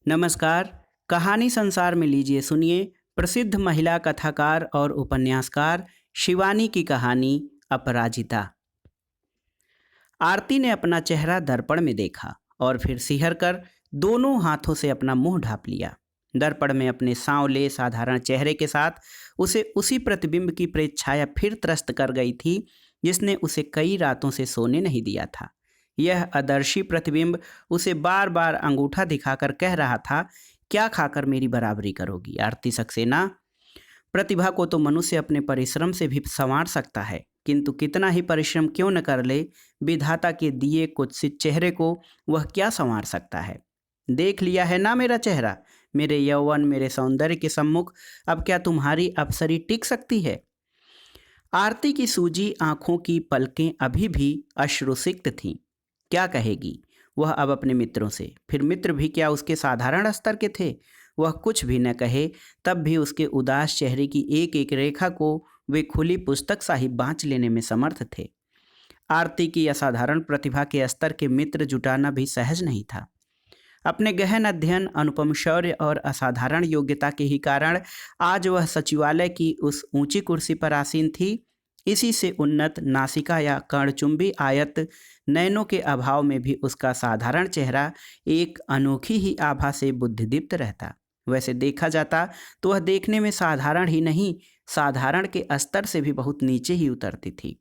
नमस्कार। कहानी संसार में लीजिए सुनिए प्रसिद्ध महिला कथाकार और उपन्यासकार शिवानी की कहानी अपराजिता। आरती ने अपना चेहरा दर्पण में देखा और फिर सिहर कर दोनों हाथों से अपना मुंह ढांप लिया। दर्पण में अपने सांवले साधारण चेहरे के साथ उसे उसी प्रतिबिंब की प्रेत छाया फिर त्रस्त कर गई थी जिसने उसे कई रातों से सोने नहीं दिया था। यह अदर्शी प्रतिबिंब उसे बार बार अंगूठा दिखाकर कह रहा था, क्या खाकर मेरी बराबरी करोगी आरती सक्सेना। प्रतिभा को तो मनुष्य अपने परिश्रम से भी संवार सकता है, किंतु कितना ही परिश्रम क्यों न कर ले, विधाता के दिए कुत्सित चेहरे को वह क्या संवार सकता है। देख लिया है ना मेरा चेहरा, मेरे यौवन मेरे सौंदर्य के सम्मुख अब क्या तुम्हारी अप्सरी टिक सकती है। आरती की सूजी आंखों की पलकें अभी भी अश्रुसिक्त थीं। क्या कहेगी वह अब अपने मित्रों से, फिर मित्र भी क्या उसके साधारण स्तर के थे। वह कुछ भी न कहे तब भी उसके उदास चेहरे की एक एक रेखा को वे खुली पुस्तक सा ही बाँच लेने में समर्थ थे। आरती की असाधारण प्रतिभा के स्तर के मित्र जुटाना भी सहज नहीं था। अपने गहन अध्ययन, अनुपम शौर्य और असाधारण योग्यता के ही कारण आज वह सचिवालय की उस ऊंची कुर्सी पर आसीन थी। इसी से उन्नत नासिका या कर्णचुंबी आयत नयनों के अभाव में भी उसका साधारण चेहरा एक अनोखी ही आभा से बुद्धिदीप्त रहता। वैसे देखा जाता तो वह देखने में साधारण ही नहीं, साधारण के स्तर से भी बहुत नीचे ही उतरती थी।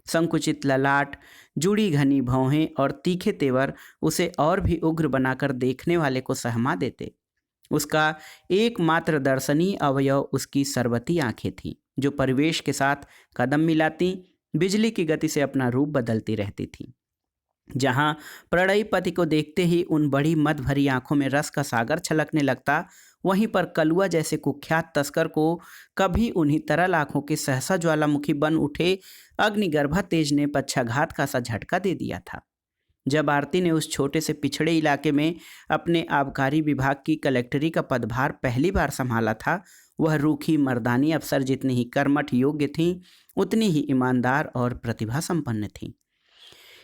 संकुचित ललाट, जुड़ी घनी भौहें और तीखे तेवर उसे और भी उग्र बनाकर देखने वाले को सहमा देते। उसका एकमात्र दर्शनीय अवयव उसकी सरबती आंखें थीं, जो परिवेश के साथ कदम मिलाती, बिजली की गति से अपना रूप बदलती रहती थीं। जहां प्रणयी पति को देखते ही उन बड़ी मद भरी आंखों में रस का सागर छलकने लगता, वहीं पर कलुआ जैसे कुख्यात तस्कर को कभी उन्हीं तरल आंखों के सहसा ज्वालामुखी बन उठे अग्निगर्भा तेज ने पक्षाघात का सा झटका दे दिया था। जब आरती ने उस छोटे से पिछड़े इलाके में अपने आबकारी विभाग की कलेक्टरी का पदभार पहली बार संभाला था, वह रूखी मर्दानी अफसर जितनी ही कर्मठ योग्य थीं, उतनी ही ईमानदार और प्रतिभा संपन्न थीं।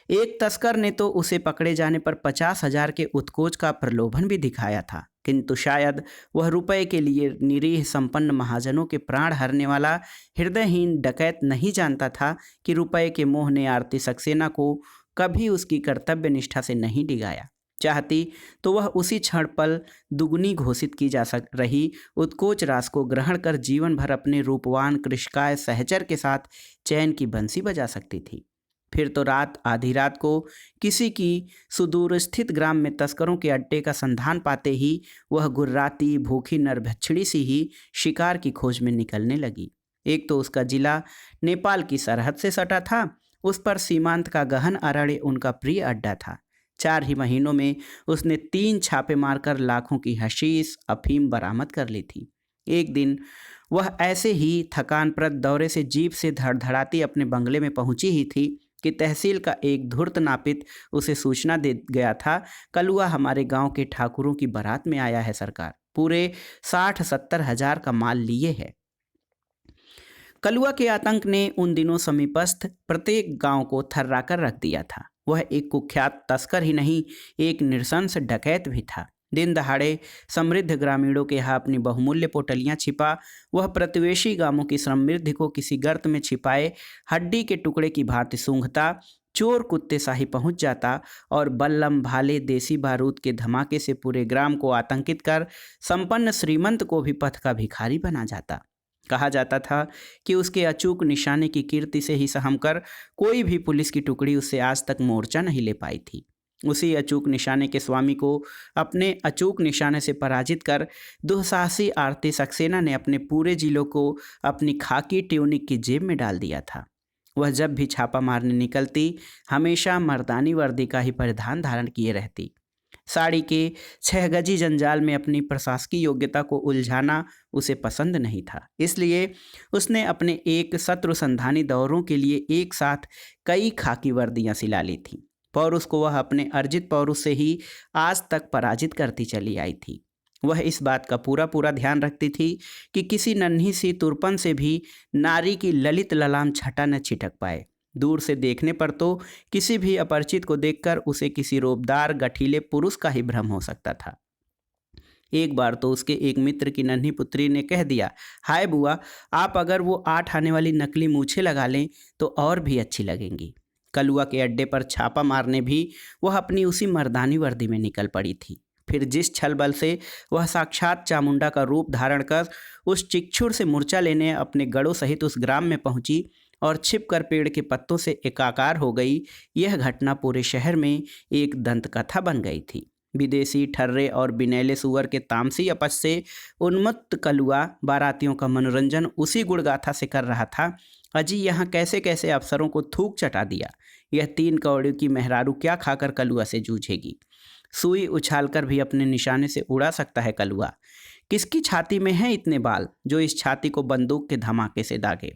एक तस्कर ने तो उसे पकड़े जाने पर 50,000 के उत्कोच का प्रलोभन भी दिखाया था, किंतु शायद वह रुपए के लिए निरीह संपन्न महाजनों के प्राण हरने वाला हृदयहीन डकैत नहीं जानता था कि रुपए के मोह ने आरती सक्सेना को कभी उसकी कर्तव्य निष्ठा से नहीं डिगाया। चाहती तो वह उसी क्षण पल दुगनी घोषित की जा सक रही उत्कोच रास को ग्रहण कर जीवन भर अपने रूपवान कृषकाय सहचर के साथ चैन की बंसी बजा सकती थी। फिर तो रात आधी रात को किसी की सुदूर स्थित ग्राम में तस्करों के अड्डे का संधान पाते ही वह गुर्राती भूखी नरभक्षिणी सी ही शिकार की खोज में निकलने लगी। एक तो उसका जिला नेपाल की सरहद से सटा था, उस पर सीमांत का गहन अरण्य उनका प्रिय अड्डा था। 4 ही महीनों में उसने 3 छापे मारकर लाखों की हशीश अफीम बरामद कर ली थी। एक दिन वह ऐसे ही थकानप्रद दौरे से जीप से धड़धड़ाती अपने बंगले में पहुंची ही थी कि तहसील का एक धूर्त नापित उसे सूचना दे गया था, कलुआ हमारे गांव के ठाकुरों की बारात में आया है सरकार, पूरे 60-70 हजार का माल लिए है। कलुआ के आतंक ने उन दिनों समीपस्थ प्रत्येक गांव को थर्राकर रख दिया था। वह एक कुख्यात तस्कर ही नहीं, एक नृशंस डकैत भी था। दिन दहाड़े समृद्ध ग्रामीणों के यहाँ अपनी बहुमूल्य पोटलियां छिपा वह प्रतिवेशी गांवों की समृद्धि को किसी गर्त में छिपाए हड्डी के टुकड़े की भांति सूंघता, चोर कुत्ते सा ही पहुंच जाता और बल्लम भाले देसी बारूद के धमाके से पूरे ग्राम को आतंकित कर संपन्न श्रीमंत को भी पथ का भिखारी बना जाता। कहा जाता था कि उसके अचूक निशाने की कीर्ति से ही सहम कर कोई भी पुलिस की टुकड़ी उससे आज तक मोर्चा नहीं ले पाई थी। उसी अचूक निशाने के स्वामी को अपने अचूक निशाने से पराजित कर दुस्साहसी आरती सक्सेना ने अपने पूरे जिलों को अपनी खाकी ट्यूनिक की जेब में डाल दिया था। वह जब भी छापा मारने निकलती हमेशा मर्दानी वर्दी का ही परिधान धारण किए रहती। साड़ी के 6 गजी जंजाल में अपनी प्रशासकीय योग्यता को उलझाना उसे पसंद नहीं था, इसलिए उसने अपने एक शत्रु संधानी दौरों के लिए एक साथ कई खाकी वर्दियां सिला ली थीं। पौरुष को वह अपने अर्जित पौरुष से ही आज तक पराजित करती चली आई थी। वह इस बात का पूरा पूरा ध्यान रखती थी कि किसी नन्ही सी तुरपन से भी नारी की ललित ललाम छटा न छिटक पाए। दूर से देखने पर तो किसी भी अपरिचित को देखकर उसे किसी रोबदार गठीले पुरुष का ही भ्रम हो सकता था। एक बार तो उसके एक मित्र की नन्ही पुत्री ने कह दिया, हाय बुआ, आप अगर वो 8 आने वाली नकली मूछें लगा लें तो और भी अच्छी लगेंगी। कलुआ के अड्डे पर छापा मारने भी वह अपनी उसी मर्दानी वर्दी में निकल पड़ी थी। फिर जिस छल बल से वह साक्षात चामुंडा का रूप धारण कर उस चिक्षुर से मूर्छा लेने अपने गढ़ों सहित उस ग्राम में पहुंची और छिपकर पेड़ के पत्तों से एकाकार हो गई, यह घटना पूरे शहर में एक दंतकथा बन गई थी। विदेशी ठर्रे और बिनैले सुअर के तामसी अपच से उन्मत्त कलुआ बारातियों का मनोरंजन उसी गुणगाथा से कर रहा था। अजी यहाँ कैसे कैसे अफसरों को थूक चटा दिया। यह 3 कौड़ियों की मेहरारू क्या खाकर कलुआ से जूझेगी। सुई उछालकर भी अपने निशाने से उड़ा सकता है कलुआ। किसकी छाती में है इतने बाल जो इस छाती को बंदूक के धमाके से दागे।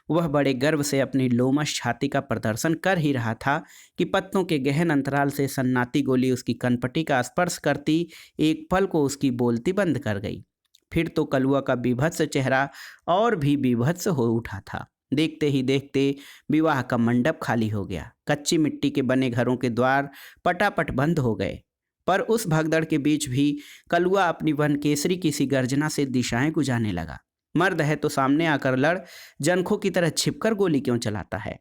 वह बड़े गर्व से अपनी लोमश छाती का प्रदर्शन कर ही रहा था कि पत्तों के गहन अंतराल से सन्नाटी गोली उसकी कनपटी का स्पर्श करती एक पल को उसकी बोलती बंद कर गई। फिर तो कलुआ का बीभत्स चेहरा और भी बीभत्स हो उठा था। देखते ही देखते विवाह का मंडप खाली हो गया। कच्ची मिट्टी के बने घरों के द्वार पटापट बंद हो गए। पर उस भगदड़ के बीच भी कलुआ अपनी वन केसरी की सी गर्जना से दिशाएं गुजारने लगा। मर्द है तो सामने आकर लड़, जनखों की तरह छिपकर गोली क्यों चलाता है।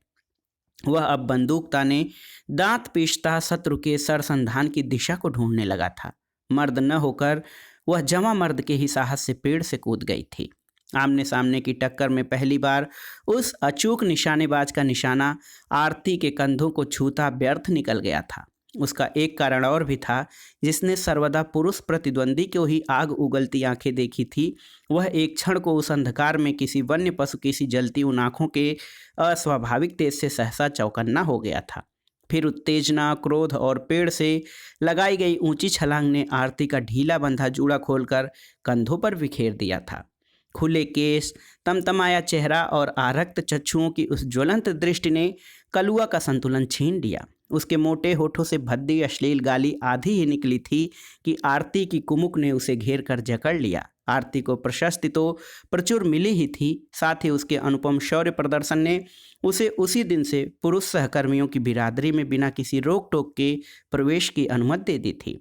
वह अब बंदूक ताने दांत पीसता शत्रु के सरसंधान की दिशा को ढूंढने लगा था। मर्द न होकर वह जवां मर्द के ही साहस से पेड़ से कूद गई थी। आमने सामने की टक्कर में पहली बार उस अचूक निशानेबाज का निशाना आरती के कंधों को छूता व्यर्थ निकल गया था। उसका एक कारण और भी था, जिसने सर्वदा पुरुष प्रतिद्वंदी को ही आग उगलती आंखें देखी थी। वह एक क्षण को उस अंधकार में किसी वन्य पशु की सी जलती उन आंखों के अस्वाभाविक तेज से सहसा चौकन्ना हो गया था। फिर उत्तेजना, क्रोध और पेड़ से लगाई गई ऊंची छलांग ने आरती का ढीला बंधा जूड़ा खोलकर कंधों पर बिखेर दिया था। खुले केस, तमतमाया चेहरा और आरक्त चक्षुओं की उस ज्वलंत दृष्टि ने कलुआ का संतुलन छीन लिया। उसके मोटे होठों से भद्दी अश्लील गाली आधी ही निकली थी कि आरती की कुमुक ने उसे घेर कर जकड़ लिया। आरती को प्रशस्ति तो प्रचुर मिली ही थी, साथ ही उसके अनुपम शौर्य प्रदर्शन ने उसे उसी दिन से पुरुष सहकर्मियों की बिरादरी में बिना किसी रोक टोक के प्रवेश की अनुमति दे दी थी।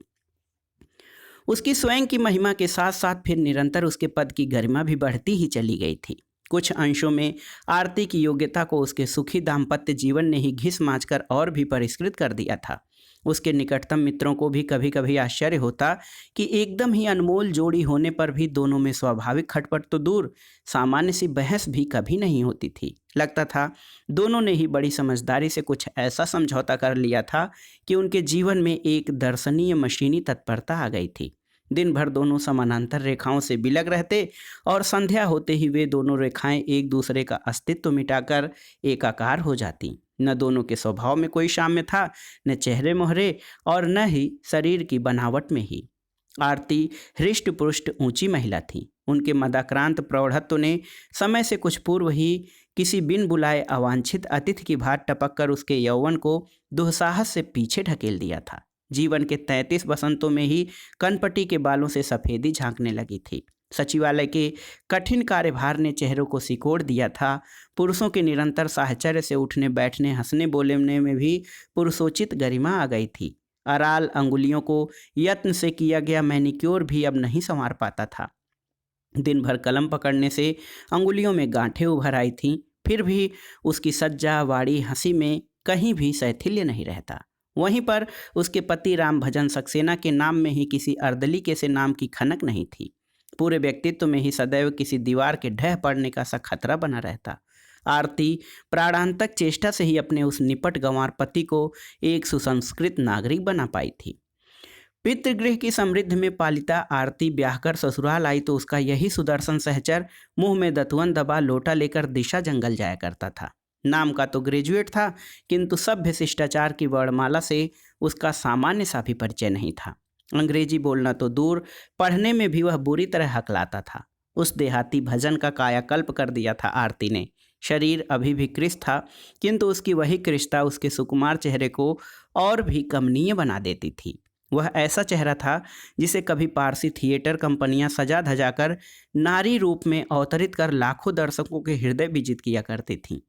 उसकी स्वयं की महिमा के साथ साथ फिर निरंतर उसके पद की गरिमा भी बढ़ती ही चली गई थी। कुछ अंशों में आरती की योग्यता को उसके सुखी दाम्पत्य जीवन ने ही घिस मांचकर और भी परिष्कृत कर दिया था। उसके निकटतम मित्रों को भी कभी कभी आश्चर्य होता कि एकदम ही अनमोल जोड़ी होने पर भी दोनों में स्वाभाविक खटपट तो दूर, सामान्य सी बहस भी कभी नहीं होती थी। लगता था दोनों ने ही बड़ी समझदारी से कुछ ऐसा समझौता कर लिया था कि उनके जीवन में एक दर्शनीय मशीनी तत्परता आ गई थी। दिन भर दोनों समानांतर रेखाओं से बिलग रहते और संध्या होते ही वे दोनों रेखाएं एक दूसरे का अस्तित्व मिटाकर एकाकार हो जाती। न दोनों के स्वभाव में कोई साम्य था, न चेहरे मोहरे और न ही शरीर की बनावट में ही। आरती हृष्ट पुष्ट ऊंची महिला थी। उनके मदाक्रांत प्रौढ़त्व ने समय से कुछ पूर्व ही किसी बिन बुलाए अवांछित अतिथि की भांति टपक कर उसके यौवन को दुस्साहस से पीछे ढकेल दिया था। जीवन के 33 बसंतों में ही कनपटी के बालों से सफ़ेदी झांकने लगी थी। सचिवालय के कठिन कार्यभार ने चेहरों को सिकोड़ दिया था। पुरुषों के निरंतर साहचर्य से उठने बैठने हंसने बोलने में भी पुरुषोचित गरिमा आ गई थी। अराल अंगुलियों को यत्न से किया गया मैनिक्योर भी अब नहीं संवार पाता था। दिन भर कलम पकड़ने से अंगुलियों में गांठें उभर आई थीं, फिर भी उसकी सज्जा वाड़ी हंसी में कहीं भी शैथिल्य नहीं रहता। वहीं पर उसके पति राम भजन सक्सेना के नाम में ही किसी अर्दली के से नाम की खनक नहीं थी। पूरे व्यक्तित्व में ही सदैव किसी दीवार के ढह पड़ने का सा खतरा बना रहता। आरती प्राणांतक चेष्टा से ही अपने उस निपट गंवार पति को एक सुसंस्कृत नागरिक बना पाई थी। पितृगृह की समृद्ध में पालिता आरती ब्याह कर ससुराल आई तो उसका यही सुदर्शन सहचर मुंह में दतवन दबा लोटा लेकर दिशा जंगल जाया करता था। नाम का तो ग्रेजुएट था, किंतु सभ्य शिष्टाचार की वर्णमाला से उसका सामान्य सा भी परिचय नहीं था। अंग्रेजी बोलना तो दूर, पढ़ने में भी वह बुरी तरह हकलाता था। उस देहाती भजन का कायाकल्प कर दिया था आरती ने। शरीर अभी भी कृश था, किंतु उसकी वही कृशता उसके सुकुमार चेहरे को और भी कमनीय बना देती थी। वह ऐसा चेहरा था जिसे कभी पारसी थिएटर कंपनियां सजा धजाकर नारी रूप में अवतरित कर लाखों दर्शकों के हृदय विजित किया करती थीं।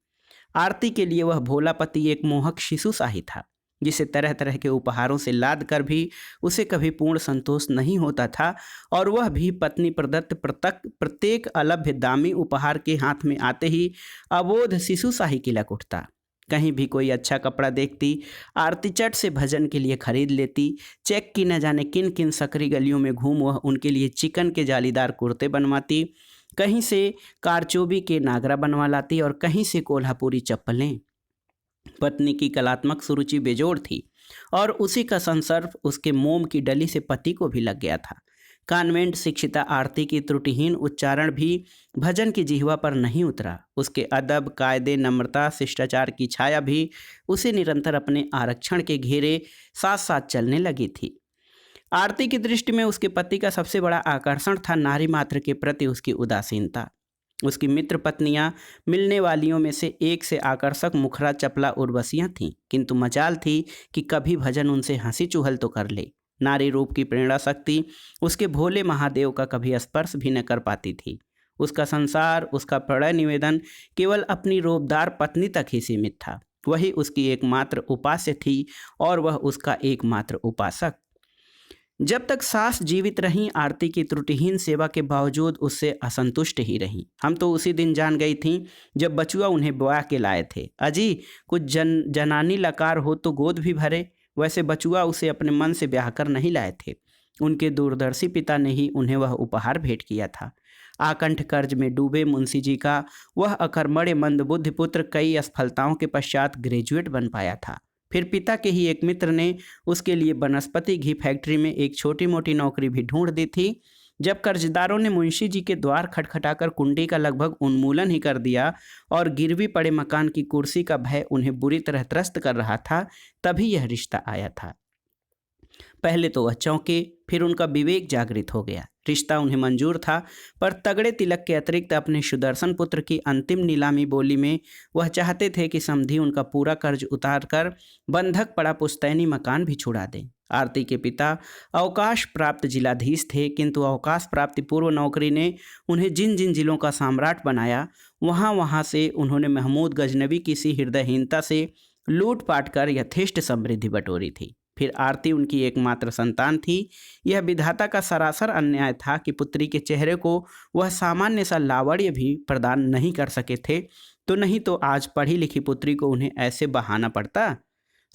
आरती के लिए वह भोलापति एक मोहक शिशु सा ही था। जिसे तरह तरह के उपहारों से लाद कर भी उसे कभी पूर्ण संतोष नहीं होता था, और वह भी पत्नी प्रदत्त प्रत्येक अलभ्य दामी उपहार के हाथ में आते ही अबोध शिशु सा ही किलक उठता। कहीं भी कोई अच्छा कपड़ा देखती, आरती चट से भजन के लिए खरीद लेती। चेक की न जाने किन किन सकरी गलियों में घूम वह उनके लिए चिकन के जालीदार कुर्ते बनवाती, कहीं से कारचोबी के नागरा बनवा लाती और कहीं से कोल्हापुरी चप्पलें। पत्नी की कलात्मक सुरुचि बेजोड़ थी, और उसी का संसर्ग उसके मोम की डली से पति को भी लग गया था। कॉन्वेंट शिक्षिता आरती की त्रुटिहीन उच्चारण भी भजन की जिह्वा पर नहीं उतरा। उसके अदब, कायदे, नम्रता, शिष्टाचार की छाया भी उसे निरंतर अपने आरक्षण के घेरे साथ साथ चलने लगी थी। आरती की दृष्टि में उसके पति का सबसे बड़ा आकर्षण था नारी मात्र के प्रति उसकी उदासीनता। उसकी मित्र पत्नियां मिलने वालियों में से एक से आकर्षक मुखरा चपला उर्वशियां थीं, किंतु मजाल थी कि कभी भजन उनसे हंसी चुहल तो कर ले। नारी रूप की प्रेरणा शक्ति उसके भोले महादेव का कभी स्पर्श भी न कर पाती थी। उसका संसार, उसका प्रणय निवेदन केवल अपनी रूपदार पत्नी तक ही सीमित था। वही उसकी एकमात्र उपास्य थी और वह उसका एकमात्र उपासक। जब तक सास जीवित रहीं, आरती की त्रुटिहीन सेवा के बावजूद उससे असंतुष्ट ही रहीं। हम तो उसी दिन जान गई थीं जब बचुआ उन्हें ब्याह के लाए थे। अजी कुछ जनानी लकार हो तो गोद भी भरे। वैसे बचुआ उसे अपने मन से ब्याह कर नहीं लाए थे, उनके दूरदर्शी पिता ने ही उन्हें वह उपहार भेंट किया था। आकंठ कर्ज में डूबे मुंशी जी का वह अकर्मण्य मंदबुद्धि पुत्र कई असफलताओं के पश्चात ग्रेजुएट बन पाया था। फिर पिता के ही एक मित्र ने उसके लिए बनस्पति घी फैक्ट्री में एक छोटी मोटी नौकरी भी ढूंढ दी थी। जब कर्जदारों ने मुंशी जी के द्वार खटखटाकर कुंडी का लगभग उन्मूलन ही कर दिया और गिरवी पड़े मकान की कुर्सी का भय उन्हें बुरी तरह त्रस्त कर रहा था, तभी यह रिश्ता आया था। पहले तो वह चौंके, फिर उनका विवेक जागृत हो गया। रिश्ता उन्हें मंजूर था, पर तगड़े तिलक के अतिरिक्त अपने सुदर्शन पुत्र की अंतिम नीलामी बोली में वह चाहते थे कि समधी उनका पूरा कर्ज उतार कर बंधक पड़ा पुश्तैनी मकान भी छुड़ा दें। आरती के पिता अवकाश प्राप्त जिलाधीश थे, किंतु अवकाश प्राप्ति पूर्व नौकरी ने उन्हें जिन जिन जिलों का सम्राट बनाया, वहाँ वहाँ से उन्होंने महमूद गजनबी की सी हृदयहीनता से लूट पाट कर यथेष्ट समृद्धि बटोरी थी। फिर आरती उनकी एकमात्र संतान थी। यह विधाता का सरासर अन्याय था कि पुत्री के चेहरे को वह सामान्य सा लावण्य भी प्रदान नहीं कर सके थे, तो नहीं तो आज पढ़ी लिखी पुत्री को उन्हें ऐसे बहाना पड़ता।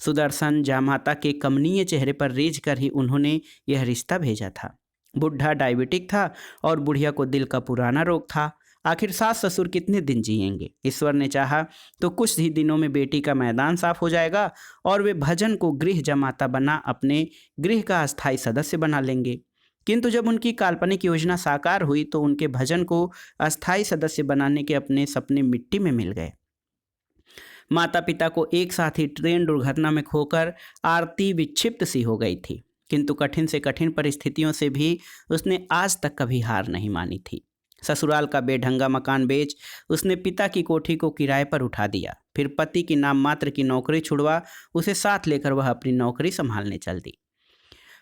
सुदर्शन जामाता के कमनीय चेहरे पर रेज कर ही उन्होंने यह रिश्ता भेजा था। बुढ़ा डायबिटिक था और बुढ़िया को दिल का पुराना रोग था। आखिर सास ससुर कितने दिन जिएंगे। ईश्वर ने चाहा तो कुछ ही दिनों में बेटी का मैदान साफ हो जाएगा और वे भजन को गृह जमाता बना अपने गृह का अस्थायी सदस्य बना लेंगे। किंतु जब उनकी काल्पनिक योजना साकार हुई तो उनके भजन को अस्थायी सदस्य बनाने के अपने सपने मिट्टी में मिल गए। माता पिता को एक साथ ही ट्रेन दुर्घटना में खोकर आरती विक्षिप्त सी हो गई थी, किंतु कठिन से कठिन परिस्थितियों से भी उसने आज तक कभी हार नहीं मानी थी। ससुराल का बेढंगा मकान बेच उसने पिता की कोठी को किराए पर उठा दिया। फिर पति की नाम मात्र की नौकरी छुड़वा उसे साथ लेकर वह अपनी नौकरी संभालने चल दी।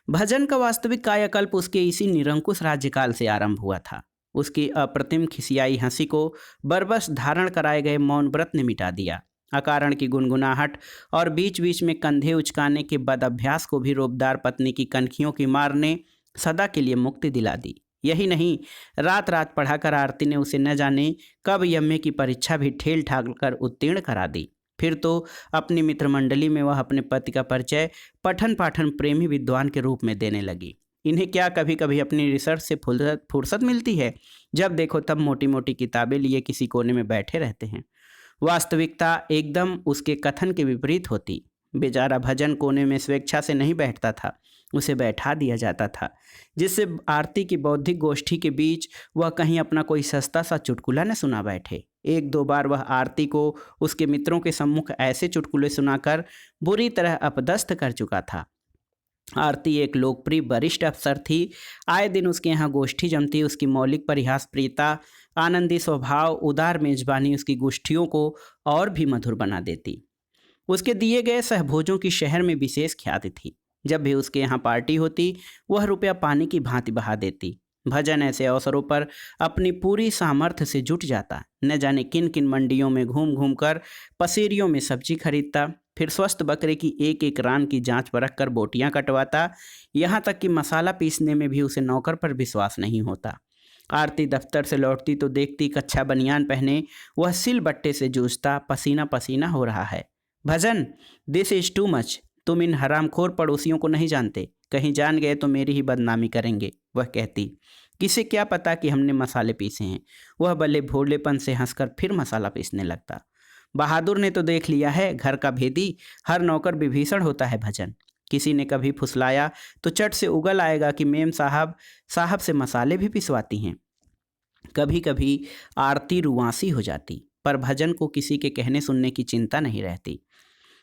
भजन का वास्तविक कायाकल्प उसके इसी निरंकुश राज्यकाल से आरंभ हुआ था। उसकी अप्रतिम खिसियाई हंसी को बरबस धारण कराए गए मौन व्रत ने मिटा दिया। अकारण की गुनगुनाहट और बीच बीच में कंधे उचकाने के बद अभ्यास को भी रोबदार पत्नी की कनखियों की मार ने सदा के लिए मुक्ति दिला दी। यही नहीं, रात रात पढ़ाकर आरती ने उसे न जाने कब यम्मे की परीक्षा भी ठेल ठाल कर उत्तीर्ण करा दी। फिर तो अपनी मित्रमंडली में वह अपने पति का परिचय पठन पाठन प्रेमी विद्वान के रूप में देने लगी। इन्हें क्या कभी कभी अपनी रिसर्च से फुर्सत मिलती है? जब देखो तब मोटी मोटी किताबें लिए किसी कोने में बैठे रहते हैं। वास्तविकता एकदम उसके कथन के विपरीत होती। बेचारा भजन कोने में स्वेच्छा से नहीं बैठता था, उसे बैठा दिया जाता था, जिससे आरती की बौद्धिक गोष्ठी के बीच वह कहीं अपना कोई सस्ता सा चुटकुला न सुना बैठे। एक दो बार वह आरती को उसके मित्रों के सम्मुख ऐसे चुटकुले सुनाकर बुरी तरह अपदस्थ कर चुका था। आरती एक लोकप्रिय वरिष्ठ अफसर थी। आए दिन उसके यहाँ गोष्ठी जमती। उसकी मौलिक परिहास प्रियता, आनंदी स्वभाव, उदार मेजबानी उसकी गोष्ठियों को और भी मधुर बना देती। उसके दिए गए सहभोजों की शहर में विशेष ख्याति थी। जब भी उसके यहाँ पार्टी होती वह रुपया पानी की भांति बहा देती। भजन ऐसे अवसरों पर अपनी पूरी सामर्थ्य से जुट जाता। न जाने किन किन मंडियों में घूम घूम कर पसेरियों में सब्जी खरीदता। फिर स्वस्थ बकरे की एक एक रान की जांच परख कर बोटियां कटवाता। यहाँ तक कि मसाला पीसने में भी उसे नौकर पर विश्वास नहीं होता। आरती दफ्तर से लौटती तो देखती कच्छा बनियान पहने वह सिल बट्टे से जूझता पसीना पसीना हो रहा है। भजन, दिस इज टू मच। तुम इन हरामखोर पड़ोसियों को नहीं जानते, कहीं जान गए तो मेरी ही बदनामी करेंगे, वह कहती। किसे क्या पता कि हमने मसाले पीसे हैं। वह भले भोलेपन से हंसकर फिर मसाला पीसने लगता। बहादुर ने तो देख लिया है, घर का भेदी हर नौकर विभीषण होता है। भजन, किसी ने कभी फुसलाया तो चट से उगल आएगा कि मेम साहब साहब से मसाले भी पिसवाती हैं। कभी कभी आरती रुआंसी हो जाती, पर भजन को किसी के कहने सुनने की चिंता नहीं रहती।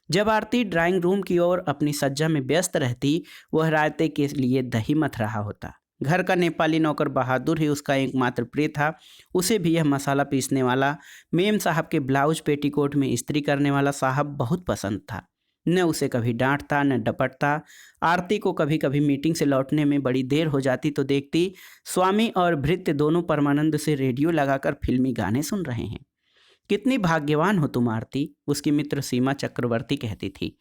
जब आरती ड्राइंग रूम की ओर अपनी सज्जा में व्यस्त रहती, वह रायते के लिए दही मथ रहा होता। घर का नेपाली नौकर बहादुर ही उसका एकमात्र प्रिय था। उसे भी यह मसाला पीसने वाला, मेम साहब के ब्लाउज पेटीकोट में इस्त्री करने वाला साहब बहुत पसंद था। न उसे कभी डांटता न डपटता। आरती को कभी कभी मीटिंग से लौटने में बड़ी देर हो जाती तो देखती स्वामी और भृत्य दोनों परमानंद से रेडियो लगाकर फिल्मी गाने सुन रहे हैं। कितनी भाग्यवान हो तुम आरती, उसकी मित्र सीमा चक्रवर्ती कहती थी।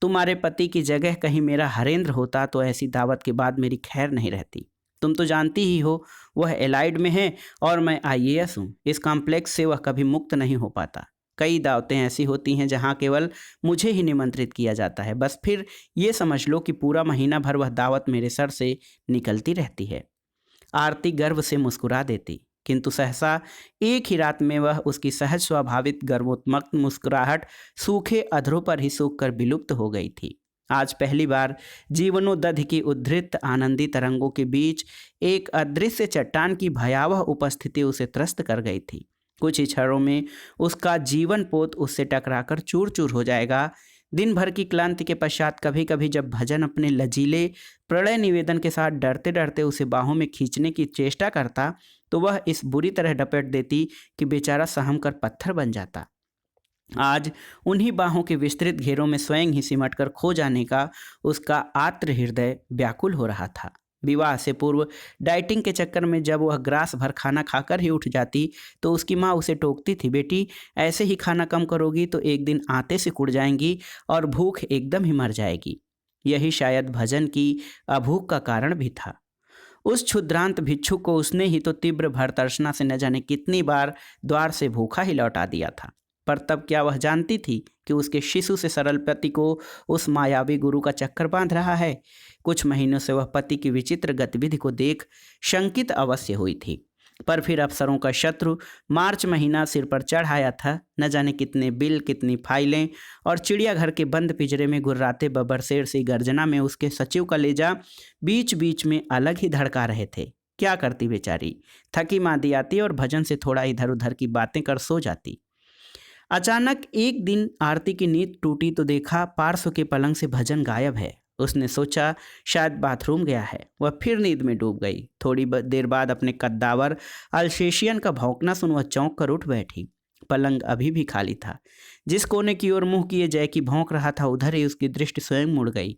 तुम्हारे पति की जगह कहीं मेरा हरेंद्र होता तो ऐसी दावत के बाद मेरी खैर नहीं रहती। तुम तो जानती ही हो वह एलाइड में है और मैं आईएएस हूँ। इस कॉम्प्लेक्स से वह कभी मुक्त नहीं हो पाता। कई दावतें ऐसी होती हैं जहाँ केवल मुझे ही निमंत्रित किया जाता है, बस फिर ये समझ लो कि पूरा महीना भर वह दावत मेरे सर से निकलती रहती है। आरती गर्व से मुस्कुरा देती, किंतु सहसा एक ही रात में वह उसकी सहज स्वाभाविक गर्वोत्मक मुस्कुराहट सूखे अधरों पर ही सूख कर विलुप्त हो गई थी। आज पहली बार जीवनोदधि की उद्धृत आनंदी तरंगों के बीच एक अदृश्य चट्टान की भयावह उपस्थिति उसे त्रस्त कर गई थी। कुछ ही क्षणों में उसका जीवन पोत उससे टकराकर चूर चूर हो जाएगा। दिन भर की क्लांति के पश्चात कभी कभी जब भजन अपने लचीले प्रणय निवेदन के साथ डरते डरते उसे बाहों में खींचने की चेष्टा करता तो वह इस बुरी तरह डपट देती कि बेचारा सहम कर पत्थर बन जाता। आज उन्हीं बाहों के विस्तृत घेरों में स्वयं ही सिमटकर खो जाने का उसका आर्द्र हृदय व्याकुल हो रहा था। विवाह से पूर्व डाइटिंग के चक्कर में जब वह ग्रास भर खाना खाकर ही उठ जाती तो उसकी माँ उसे टोकती थी, बेटी ऐसे ही खाना कम करोगी तो एक दिन आते से कुड़ जाएंगी और भूख एकदम ही मर जाएगी। यही शायद भजन की अभूख का कारण भी था। उस क्षुद्रांत भिक्षुक को उसने ही तो तीव्र भरतर्षणा से न जाने कितनी बार द्वार से भूखा ही लौटा दिया था। पर तब क्या वह जानती थी कि उसके शिशु से सरल पति को उस मायावी गुरु का चक्कर बांध रहा है। कुछ महीनों से वह पति की विचित्र गतिविधि को देख शंकित अवश्य हुई थी, पर फिर अफसरों का शत्रु मार्च महीना सिर पर चढ़ आया था। न जाने कितने बिल, कितनी फाइलें और चिड़ियाघर के बंद पिंजरे में गुर्राते बबरशेर सी गर्जना में उसके सचिव का लेजा बीच बीच में अलग ही धड़का रहे थे। क्या करती बेचारी, थकी मांदी आती और भजन से थोड़ा इधर उधर की बातें कर सो जाती। अचानक एक दिन आरती की नींद टूटी तो देखा पार्श्व के पलंग से भजन गायब है। उसने सोचा शायद बाथरूम गया है। वह फिर नींद में डूब गई। थोड़ी देर बाद अपने कद्दावर अल्सेशियन का भौंकना सुन वह चौंक कर उठ बैठी। पलंग अभी भी खाली था। जिस कोने की ओर मुंह किए जय की भौंक रहा था उधर ही उसकी दृष्टि स्वयं मुड़ गई।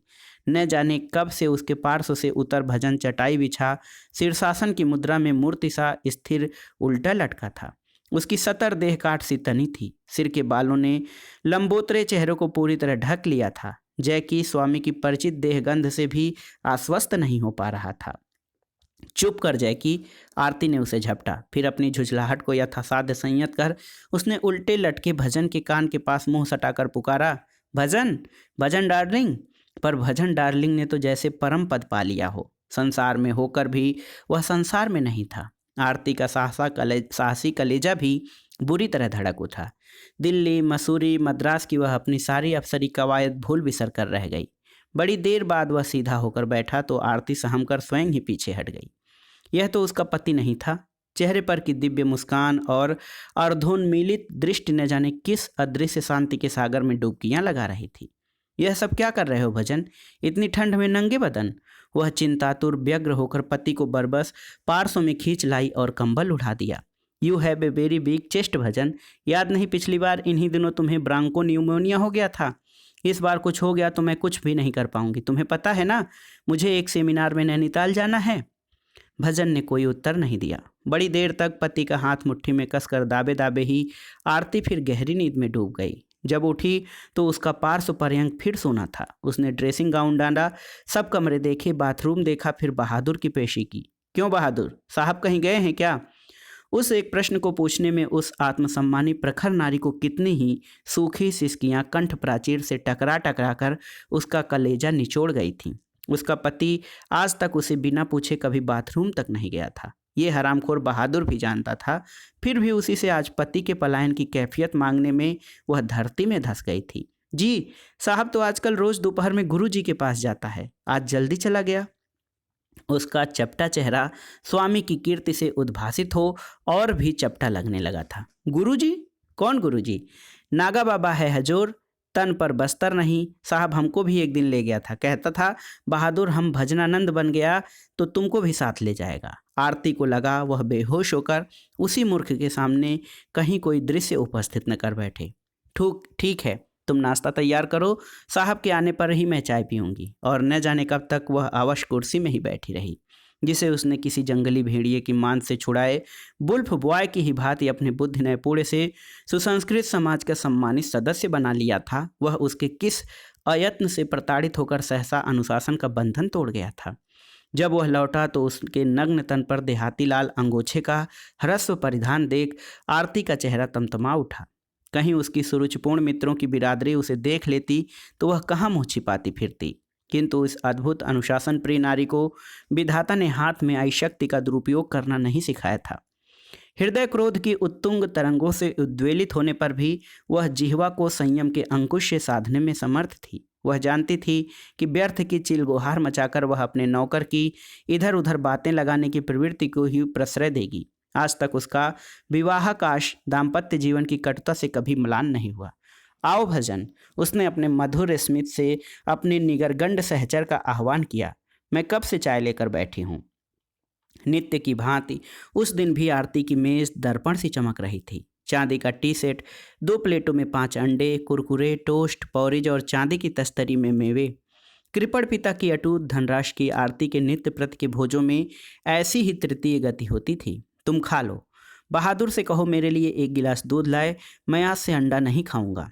न जाने कब से उसके पार्श्व से उतर भजन चटाई बिछा शीर्षासन की मुद्रा में मूर्ति सा स्थिर उल्टा लटका था। उसकी सतर देह काट सी तनी थी। सिर के बालों ने लंबोतरे चेहरे को पूरी तरह ढक लिया था। जय की स्वामी की परिचित देहगंध से भी आश्वस्त नहीं हो पा रहा था। चुप कर जय की, आरती ने उसे झपटा। फिर अपनी झुझलाहट को यथासाध्य संयत कर उसने उल्टे लटके भजन के कान के पास मुंह सटाकर पुकारा, भजन, भजन डार्लिंग। पर भजन डार्लिंग ने तो जैसे परम पद पा लिया हो। संसार में होकर भी वह संसार में नहीं था। आरती का साहसी कलेजा भी बुरी तरह धड़क उठा। दिल्ली, मसूरी, मद्रास की वह अपनी सारी अफसरी कवायद भूल बिसर कर रह गई। बड़ी देर बाद वह सीधा होकर बैठा तो आरती सहम कर स्वयं ही पीछे हट गई। यह तो उसका पति नहीं था। चेहरे पर की दिव्य मुस्कान और अर्धोन्मीलित दृष्टि न जाने किस अदृश्य शांति के सागर में डुबकियां लगा रही थी। यह सब क्या कर रहे हो भजन, इतनी ठंड में नंगे बदन? वह चिंतातुर व्यग्र होकर पति को बरबस पार्श्व में खींच लाई और कंबल उठा दिया। You have a very big chest भजन। याद नहीं पिछली बार इन्हीं दिनों तुम्हें ब्रांको न्यूमोनिया हो गया था? इस बार कुछ हो गया तो मैं कुछ भी नहीं कर पाऊंगी। तुम्हें पता है ना, मुझे एक सेमिनार में नैनीताल जाना है। भजन ने कोई उत्तर नहीं दिया। बड़ी देर तक पति का हाथ मुट्ठी में कसकर दाबे दाबे ही आरती फिर गहरी नींद में डूब गई। जब उठी तो उसका पार्श्व पर्यंक फिर सोना था। उसने ड्रेसिंग गाउन डाला, सब कमरे देखे, बाथरूम देखा, फिर बहादुर की पेशी की। क्यों बहादुर साहब, कहीं गए हैं क्या? उस एक प्रश्न को पूछने में उस आत्मसम्मानी प्रखर नारी को कितनी ही सूखी सिसकियां कंठ प्राचीर से टकरा टकरा कर उसका कलेजा निचोड़ गई थीं। उसका पति आज तक उसे बिना पूछे कभी बाथरूम तक नहीं गया था। ये हरामखोर बहादुर भी जानता था, फिर भी उसी से आज पति के पलायन की कैफियत मांगने में वह धरती में धंस गई थी। जी साहब तो आजकल रोज दोपहर में गुरु जी के पास जाता है, आज जल्दी चला गया। उसका चपटा चेहरा स्वामी की कीर्ति से उद्भासित हो और भी चपटा लगने लगा था। गुरुजी? कौन गुरुजी? नागा बाबा है हजूर, तन पर बस्तर नहीं। साहब हमको भी एक दिन ले गया था, कहता था बहादुर हम भजनानंद बन गया तो तुमको भी साथ ले जाएगा। आरती को लगा वह बेहोश होकर उसी मूर्ख के सामने कहीं कोई दृश्य उपस्थित न कर बैठे। ठीक है, तुम नाश्ता तैयार करो, साहब के आने पर ही मैं चाय पीऊंगी। और न जाने कब तक वह अवश कुर्सी में ही बैठी रही, जिसे उसने किसी जंगली भेड़िए की मान से छुड़ाए बुल्फ बॉय की ही भांति अपने बुद्धि नय पूरे से सुसंस्कृत समाज का सम्मानित सदस्य बना लिया था। वह उसके किस अयत्न से प्रताड़ित होकर सहसा अनुशासन का बंधन तोड़ गया था। जब वह लौटा तो उसके नग्न तन पर देहाती लाल अंगोछे का ह्रस्व परिधान देख आरती का चेहरा तमतमा उठा। कहीं उसकी सुरुचिपूर्ण मित्रों की बिरादरी उसे देख लेती तो वह कहाँ मुँह छिपाती फिरती। किंतु इस अद्भुत अनुशासन प्रिय नारी को विधाता ने हाथ में आई शक्ति का दुरुपयोग करना नहीं सिखाया था। हृदय क्रोध की उत्तुंग तरंगों से उद्वेलित होने पर भी वह जिह्वा को संयम के अंकुश से साधने में समर्थ थी। वह जानती थी कि व्यर्थ की चिलगोहार मचाकर वह अपने नौकर की इधर उधर बातें लगाने की प्रवृत्ति को ही प्रश्रय देगी। आज तक उसका विवाहकाश दाम्पत्य जीवन की कटुता से कभी म्लान नहीं हुआ। आओ भजन, उसने अपने मधुर स्मित से अपने निगरगंड सहचर का आह्वान किया। मैं कब से चाय लेकर बैठी हूँ। नित्य की भांति उस दिन भी आरती की मेज दर्पण सी चमक रही थी। चांदी का टी सेट, 2 प्लेटों में 5 अंडे, कुरकुरे, टोस्ट, पॉरिज और चांदी की तस्तरी में मेवे। कृपण पिता की अटूट धनराशि की आरती के नित्य प्रति के भोजों में ऐसी ही तृतीय गति होती थी। तुम खा लो, बहादुर से कहो मेरे लिए 1 गिलास दूध लाए, मैं आज से अंडा नहीं खाऊंगा।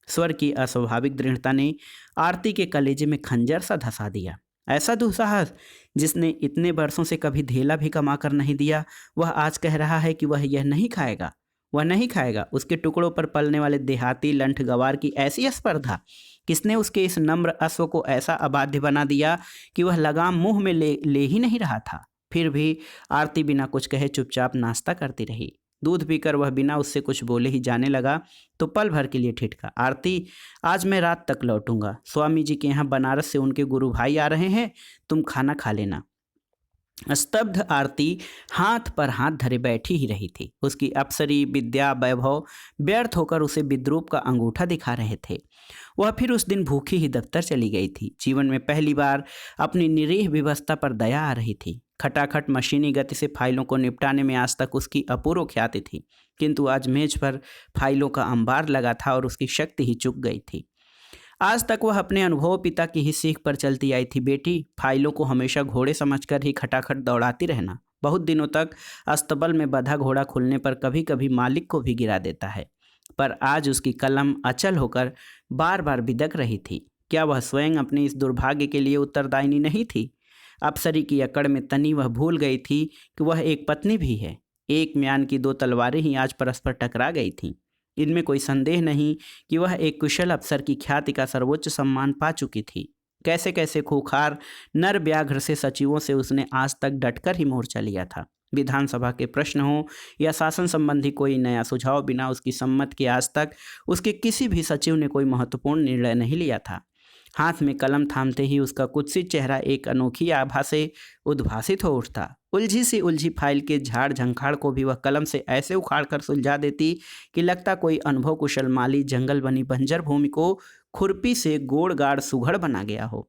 स्वर की अस्वाभाविक दृढ़ता ने आरती के कलेजे में खंजर सा धंसा दिया। ऐसा दुस्साहस जिसने इतने वर्षों से कभी धेला भी कमा कर नहीं दिया, वह आज कह रहा है कि वह यह नहीं खाएगा। वह नहीं खाएगा। उसके टुकड़ों पर पलने वाले देहाती लंठ गवार की ऐसी स्पर्धा, किसने उसके इस नम्र अश्व को ऐसा अबाध्य बना दिया कि वह लगाम मुंह में ले ही नहीं रहा था। फिर भी आरती बिना कुछ कहे चुपचाप नाश्ता करती रही। दूध पीकर वह बिना उससे कुछ बोले ही जाने लगा तो पल भर के लिए ठिठका। आरती, आज मैं रात तक लौटूंगा। स्वामी जी के यहाँ बनारस से उनके गुरु भाई आ रहे हैं, तुम खाना खा लेना। स्तब्ध आरती हाथ पर हाथ धरे बैठी ही रही थी। उसकी अप्सरी विद्या वैभव व्यर्थ होकर उसे विद्रूप का अंगूठा दिखा रहे थे। वह फिर उस दिन भूखी ही दफ्तर चली गई थी। जीवन में पहली बार अपनी निरीह व्यवस्था पर दया आ रही थी। खटाखट मशीनी गति से फाइलों को निपटाने में आज तक उसकी अपूर्व ख्याति थी, किंतु आज मेज पर फाइलों का अंबार लगा था और उसकी शक्ति ही चुक गई थी। आज तक वह अपने अनुभव पिता की ही सीख पर चलती आई थी। बेटी, फाइलों को हमेशा घोड़े समझकर ही खटाखट दौड़ाती रहना। बहुत दिनों तक अस्तबल में बंधा घोड़ा खुलने पर कभी कभी मालिक को भी गिरा देता है, पर आज उसकी कलम अचल होकर बार बार बिदक रही थी। क्या वह स्वयं अपने इस दुर्भाग्य के लिए उत्तरदायिनी नहीं थी? अप्सरी की अकड़ में तनी वह भूल गई थी कि वह एक पत्नी भी है। एक म्यान की 2 तलवारें ही आज परस्पर टकरा गई थीं। इनमें कोई संदेह नहीं कि वह एक कुशल अफसर की ख्याति का सर्वोच्च सम्मान पा चुकी थी। कैसे कैसे खूंखार नर व्याघ्र से सचिवों से उसने आज तक डटकर ही मोर्चा लिया था। विधानसभा के प्रश्न हो या शासन संबंधी कोई नया सुझाव, बिना उसकी सम्मत के आज तक उसके किसी भी सचिव ने कोई महत्वपूर्ण निर्णय नहीं लिया था। हाथ में कलम थामते ही उसका कुत्सित चेहरा एक अनोखी आभा से उद्भासित हो उठता। उलझी सी उलझी फाइल के झाड़ झंखाड़ को भी वह कलम से ऐसे उखाड़ कर सुलझा देती कि लगता कोई अनुभव कुशल माली जंगल बनी बंजर भूमि को खुरपी से गोड़ गाड़ सुघड़ बना गया हो।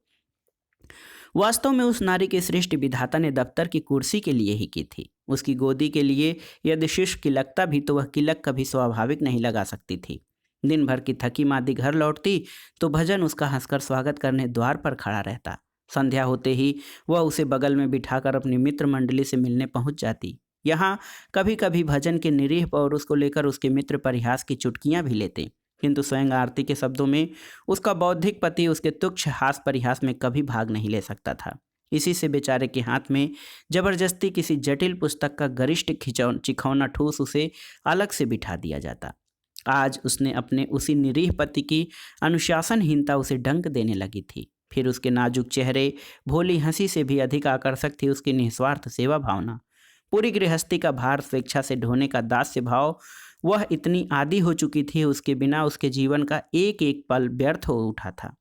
वास्तव में उस नारी के श्रेष्ठ विधाता ने दफ्तर की कुर्सी के लिए ही की थी। उसकी गोदी के लिए यदि शिष्य किलकता भी तो वह किलक कभी स्वाभाविक नहीं लगा सकती थी। दिन भर की थकी मादी घर लौटती तो भजन उसका हंसकर स्वागत करने द्वार पर खड़ा रहता। संध्या होते ही वह उसे बगल में बिठाकर अपनी मित्र मंडली से मिलने पहुंच जाती। यहाँ कभी कभी भजन के निरीह पौरुष को लेकर उसके मित्र परिहास की चुटकियां भी लेते, किंतु स्वयं आरती के शब्दों में उसका बौद्धिक पति उसके तुच्छ हास परिहास में कभी भाग नहीं ले सकता था। इसी से बेचारे के हाथ में जबरदस्ती किसी जटिल पुस्तक का गरिष्ठ चिखौना ठूस उसे अलग से बिठा दिया जाता। आज उसने अपने उसी निरीह पति की अनुशासनहीनता उसे डंक देने लगी थी। फिर उसके नाजुक चेहरे, भोली हंसी से भी अधिक आकर्षक थी उसकी निस्वार्थ सेवा भावना। पूरी गृहस्थी का भार स्वेच्छा से ढोने का दास्य भाव। वह इतनी आदी हो चुकी थी, उसके बिना उसके जीवन का एक एक पल व्यर्थ हो उठा था।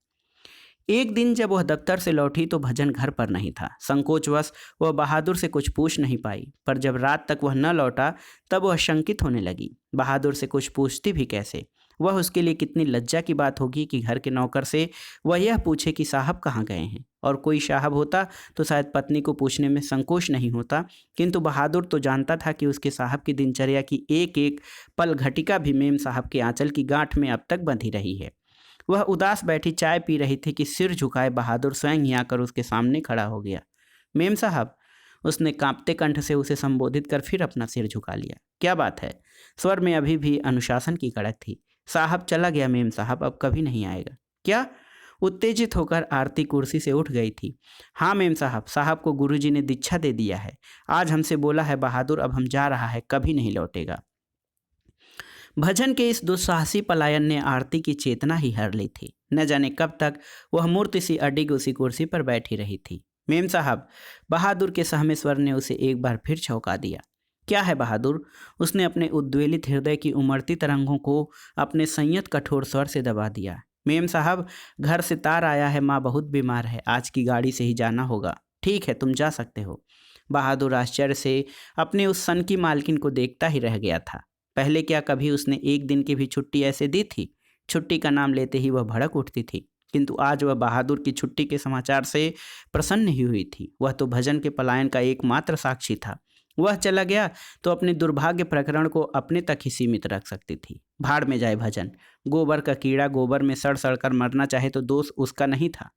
एक दिन जब वह दफ्तर से लौटी तो भजन घर पर नहीं था। संकोचवश वह बहादुर से कुछ पूछ नहीं पाई, पर जब रात तक वह न लौटा तब वह शंकित होने लगी। बहादुर से कुछ पूछती भी कैसे? वह उसके लिए कितनी लज्जा की बात होगी कि घर के नौकर से वह यह पूछे कि साहब कहाँ गए हैं। और कोई साहब होता तो शायद पत्नी को पूछने में संकोच नहीं होता, किंतु बहादुर तो जानता था कि उसके साहब की दिनचर्या की एक एक पल घटिका भी मेम साहब के आंचल की गांठ में अब तक बंधी रही है। वह उदास बैठी चाय पी रही थी कि सिर झुकाए बहादुर स्वयं ही आकर उसके सामने खड़ा हो गया। मेम साहब, उसने कांपते कंठ से उसे संबोधित कर फिर अपना सिर झुका लिया। क्या बात है? स्वर में अभी भी अनुशासन की कड़क थी। साहब चला गया मेम साहब, अब कभी नहीं आएगा। क्या? उत्तेजित होकर आरती कुर्सी से उठ गई थी। हाँ मेम साहब, साहब को गुरुजी ने दीक्षा दे दिया है। आज हमसे बोला है बहादुर अब हम जा रहा है, कभी नहीं लौटेगा। भजन के इस दुस्साहसी पलायन ने आरती की चेतना ही हर ली थी। न जाने कब तक वह मूर्ति सी अडिग उसी कुर्सी पर बैठी रही थी। मेम साहब, बहादुर के सहमे स्वर ने उसे एक बार फिर चौंका दिया। क्या है बहादुर? उसने अपने उद्वेलित हृदय की उमड़ती तरंगों को अपने संयत कठोर स्वर से दबा दिया। मेम साहब, घर से तार आया है, माँ बहुत बीमार है, आज की गाड़ी से ही जाना होगा। ठीक है, तुम जा सकते हो। बहादुर आश्चर्य से अपने उस सन की मालकिन को देखता ही रह गया था। पहले क्या कभी उसने एक दिन की भी छुट्टी ऐसे दी थी? छुट्टी का नाम लेते ही वह भड़क उठती थी, किंतु आज वह बहादुर की छुट्टी के समाचार से प्रसन्न ही हुई थी। वह तो भजन के पलायन का एकमात्र साक्षी था। वह चला गया तो अपने दुर्भाग्य प्रकरण को अपने तक ही सीमित रख सकती थी। भाड़ में जाए भजन। गोबर का कीड़ा गोबर में सड़ सड़ कर मरना चाहे तो दोष उसका नहीं था।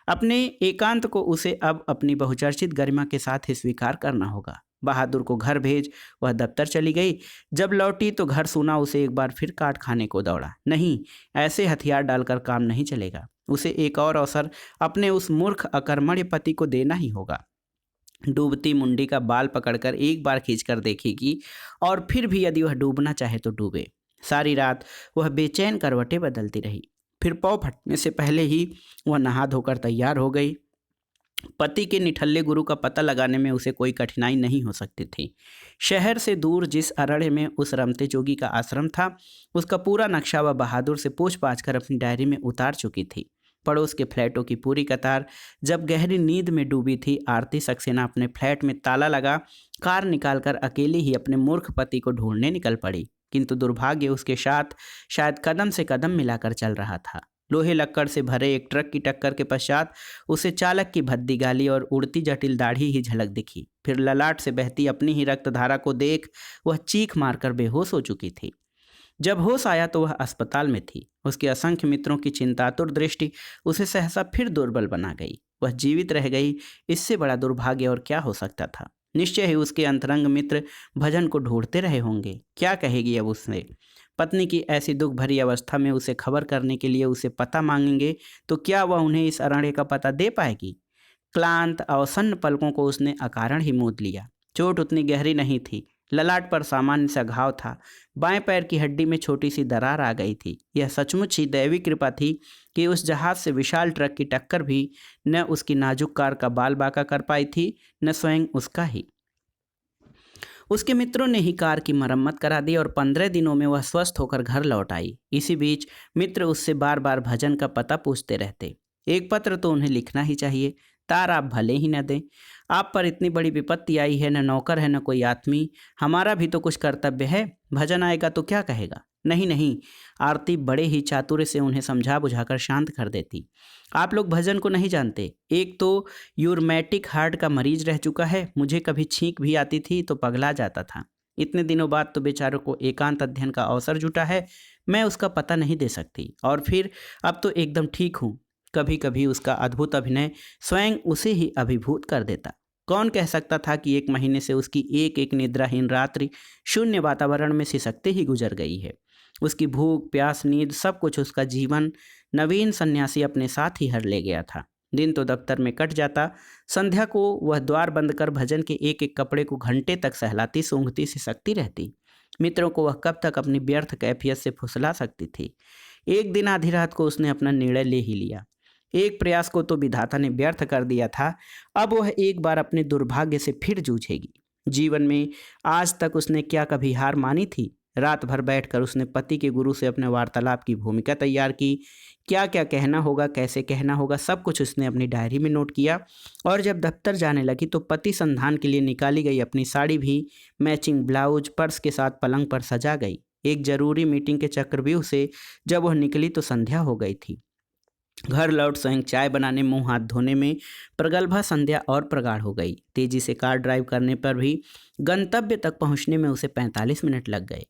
अपने एकांत को उसे अब अपनी बहुचर्चित गरिमा के साथ ही स्वीकार करना होगा। बहादुर को घर भेज वह दफ्तर चली गई। जब लौटी तो घर सूना उसे एक बार फिर काट खाने को दौड़ा। नहीं, ऐसे हथियार डालकर काम नहीं चलेगा। उसे एक और अवसर अपने उस मूर्ख अकर्मण्य पति को देना ही होगा। डूबती मुंडी का बाल पकड़कर एक बार खींचकर देखेगी और फिर भी यदि वह डूबना चाहे तो डूबे। सारी रात वह बेचैन करवटें बदलती रही। फिर पौ फटने से पहले ही वह नहा धोकर तैयार हो गई। पति के निठल्ले गुरु का पता लगाने में उसे कोई कठिनाई नहीं हो सकती थी। शहर से दूर जिस अरण्य में उस रमते जोगी का आश्रम था, उसका पूरा नक्शा वह बहादुर से पूछ पाछ कर अपनी डायरी में उतार चुकी थी। पड़ोस के फ्लैटों की पूरी कतार जब गहरी नींद में डूबी थी, आरती सक्सेना अपने फ्लैट में ताला लगा कार निकालकर अकेले ही अपने मूर्ख पति को ढूंढने निकल पड़ी। किंतु दुर्भाग्य उसके साथ शायद कदम से कदम मिलाकर चल रहा था। लोहे लक्कड़ से भरे एक ट्रक की टक्कर के पश्चात उसे चालक की भद्दी गाली और उड़ती जटिल दाढ़ी ही झलक दिखी। फिर ललाट से बहती अपनी ही रक्तधारा को देख वह चीख मारकर बेहोश हो चुकी थी। जब होश आया तो वह अस्पताल में थी। उसके असंख्य मित्रों की चिंतातुर दृष्टि उसे सहसा फिर दुर्बल बना गई। वह जीवित रह गई, इससे बड़ा दुर्भाग्य और क्या हो सकता था। निश्चय ही उसके अंतरंग मित्र भजन को ढूंढते रहे होंगे। क्या कहेगी अब उसने? पत्नी की ऐसी दुख भरी अवस्था में उसे खबर करने के लिए उसे पता मांगेंगे तो क्या वह उन्हें इस अरण्य का पता दे पाएगी? क्लांत अवसन्न पलकों को उसने अकारण ही मूंद लिया। चोट उतनी गहरी नहीं थी। ललाट पर सामान्य सा घाव था। बाएं पैर की हड्डी में छोटी सी दरार आ गई थी। यह सचमुच ही दैवी कृपा थी कि उस जहाज से विशाल ट्रक की टक्कर भी न उसकी नाजुक कार का बाल बांका कर पाई थी, न स्वयं उसका ही। उसके मित्रों ने ही कार की मरम्मत करा दी और 15 दिनों में वह स्वस्थ होकर घर लौट आई। इसी बीच मित्र उससे बार बार भजन का पता पूछते रहते। एक पत्र तो उन्हें लिखना ही चाहिए। तार आप भले ही न दें, आप पर इतनी बड़ी विपत्ति आई है, न नौकर है न कोई आदमी, हमारा भी तो कुछ कर्तव्य है। भजन आएगा तो क्या कहेगा? नहीं नहीं, आरती बड़े ही चातुर्य से उन्हें समझा बुझाकर शांत कर देती। आप लोग भजन को नहीं जानते। एक तो यूरमैटिक हार्ट का मरीज रह चुका है। मुझे कभी छींक भी आती थी तो पगला जाता था। इतने दिनों बाद तो बेचारों को एकांत अध्ययन का अवसर जुटा है। मैं उसका पता नहीं दे सकती। और फिर अब तो एकदम ठीक हूँ। कभी कभी उसका अद्भुत अभिनय स्वयं उसे ही अभिभूत कर देता। कौन कह सकता था कि 1 महीने से उसकी एक एक निद्राहीन रात्रि शून्य वातावरण में सिसकते ही गुजर गई है। उसकी भूख, प्यास, नींद सब कुछ उसका जीवन नवीन सन्यासी अपने साथ ही हर ले गया था। दिन तो दफ्तर में कट जाता, संध्या को वह द्वार बंद कर भजन के एक एक कपड़े को घंटे तक सहलाती सूंघती सिसकती रहती। मित्रों को वह कब तक अपनी व्यर्थ कैफियत से फुसला सकती थी। एक दिन आधी रात को उसने अपना निर्णय ले ही लिया। एक प्रयास को तो विधाता ने व्यर्थ कर दिया था, अब वह एक बार अपने दुर्भाग्य से फिर जूझेगी। जीवन में आज तक उसने क्या कभी हार मानी थी? रात भर बैठकर उसने पति के गुरु से अपने वार्तालाप की भूमिका तैयार की। क्या क्या कहना होगा, कैसे कहना होगा, सब कुछ उसने अपनी डायरी में नोट किया। और जब दफ्तर जाने लगी तो पति संधान के लिए निकाली गई अपनी साड़ी भी मैचिंग ब्लाउज पर्स के साथ पलंग पर सजा गई। एक जरूरी मीटिंग के चक्रव्यूह से जब वह निकली तो संध्या हो गई थी। घर लौट स्वयं चाय बनाने, मुंह हाथ धोने में प्रगल्भा संध्या और प्रगाढ़ हो गई। तेजी से कार ड्राइव करने पर भी गंतव्य तक पहुंचने में उसे 45 मिनट लग गए।